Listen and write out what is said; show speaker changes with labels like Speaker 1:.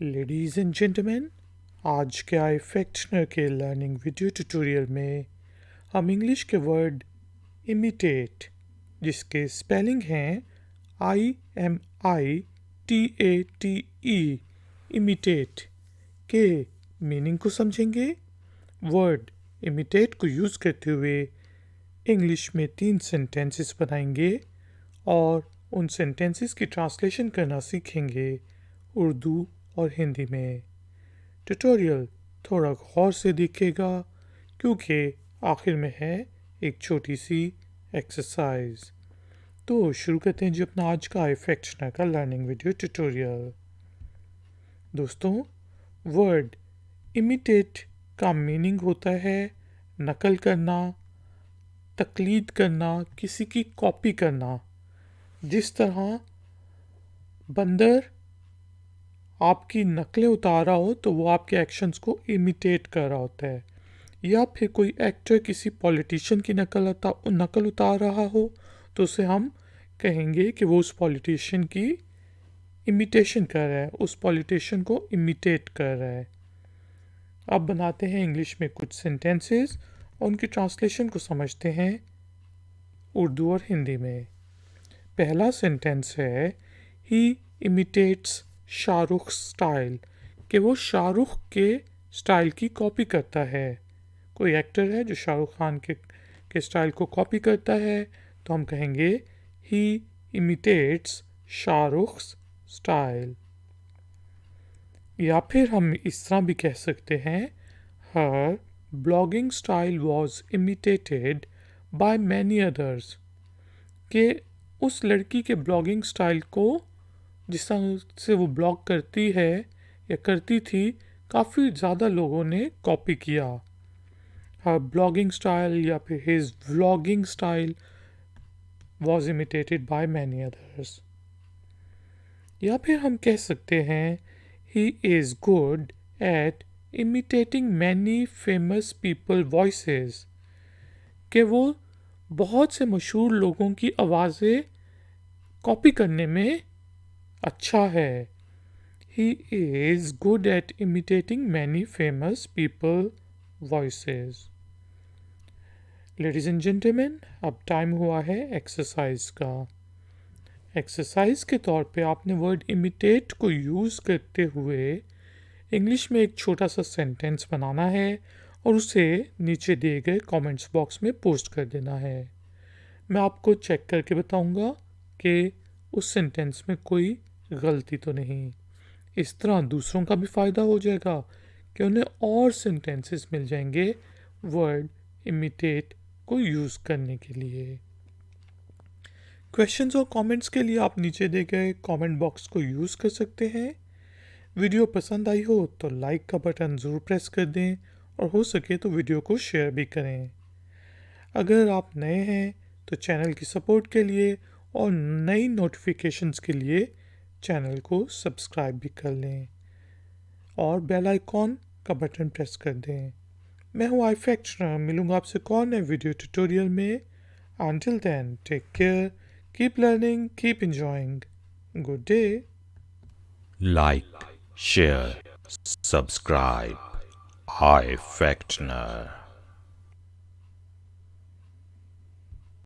Speaker 1: Ladies and gentleman, आज के आई फैक्शनर के लर्निंग वीडियो ट्यूटोरियल में हम इंग्लिश के वर्ड इमिटेट, जिसके स्पेलिंग हैं IMITATE, इमिटेट के मीनिंग को समझेंगे। वर्ड इमिटेट को यूज़ करते हुए इंग्लिश में 3 सेंटेंसेस बनाएंगे और उन सेंटेंसेस की ट्रांसलेशन करना सीखेंगे उर्दू और हिंदी में। ट्यूटोरियल थोड़ा गौर से देखिएगा क्योंकि आखिर में है एक छोटी सी एक्सरसाइज। तो शुरू करते हैं जी अपना आज का आई फैक्शनर का लर्निंग वीडियो ट्यूटोरियल। दोस्तों, वर्ड इमिटेट का मीनिंग होता है नकल करना, तकलीद करना, किसी की कॉपी करना। जिस तरह बंदर आपकी नकलें उतार रहा हो तो वो आपके एक्शंस को इमिटेट कर रहा होता है, या फिर कोई एक्टर किसी पॉलिटिशियन की नकल उतार रहा हो तो उसे हम कहेंगे कि वो उस पॉलिटिशियन की इमिटेशन कर रहा है, उस पॉलिटिशियन को इमिटेट कर रहा है। अब बनाते हैं इंग्लिश में कुछ सेंटेंसेस और उनकी ट्रांसलेशन को समझते हैं उर्दू और हिंदी में। पहला सेंटेंस है ही इमिटेट्स शाहरुख स्टाइल, कि वो शाहरुख के स्टाइल की कॉपी करता है। कोई एक्टर है जो शाहरुख खान के स्टाइल को कॉपी करता है तो हम कहेंगे ही इमिटेट्स शाहरुख स्टाइल। या फिर हम इस तरह भी कह सकते हैं her blogging style was imitated by many others, कि उस लड़की के ब्लॉगिंग स्टाइल को जिस तरह से वो ब्लॉग करती है या करती थी काफ़ी ज़्यादा लोगों ने कॉपी किया। हर ब्लॉगिंग स्टाइल या फिर his vlogging style was imitated by many others. या फिर हम कह सकते हैं he is good at imitating many famous people voices, कि वो बहुत से मशहूर लोगों की आवाज़ें कॉपी करने में अच्छा है। He is good at imitating many famous people voices. Ladies and gentlemen, अब टाइम हुआ है एक्सरसाइज का। एक्सरसाइज के तौर पे आपने वर्ड इमिटेट को यूज़ करते हुए इंग्लिश में एक छोटा सा सेंटेंस बनाना है और उसे नीचे दिए गए कमेंट्स बॉक्स में पोस्ट कर देना है। मैं आपको चेक करके बताऊंगा कि उस सेंटेंस में कोई गलती तो नहीं। इस तरह दूसरों का भी फ़ायदा हो जाएगा कि उन्हें और सेंटेंसेस मिल जाएंगे वर्ड इमिटेट को यूज़ करने के लिए। क्वेश्चंस और कमेंट्स के लिए आप नीचे दिए गए कमेंट बॉक्स को यूज़ कर सकते हैं। वीडियो पसंद आई हो तो लाइक का बटन ज़रूर प्रेस कर दें और हो सके तो वीडियो को शेयर भी करें। अगर आप नए हैं तो चैनल की सपोर्ट के लिए और नई नोटिफिकेशंस के लिए चैनल को सब्सक्राइब भी कर लें और बेल आइकॉन का बटन प्रेस कर दें। मैं हूँ आई फैक्शनर, मिलूँगा आपसे कौन नए वीडियो ट्यूटोरियल में। Until then, take care, keep learning, keep enjoying. Good day.
Speaker 2: Like, share, subscribe. iFactner.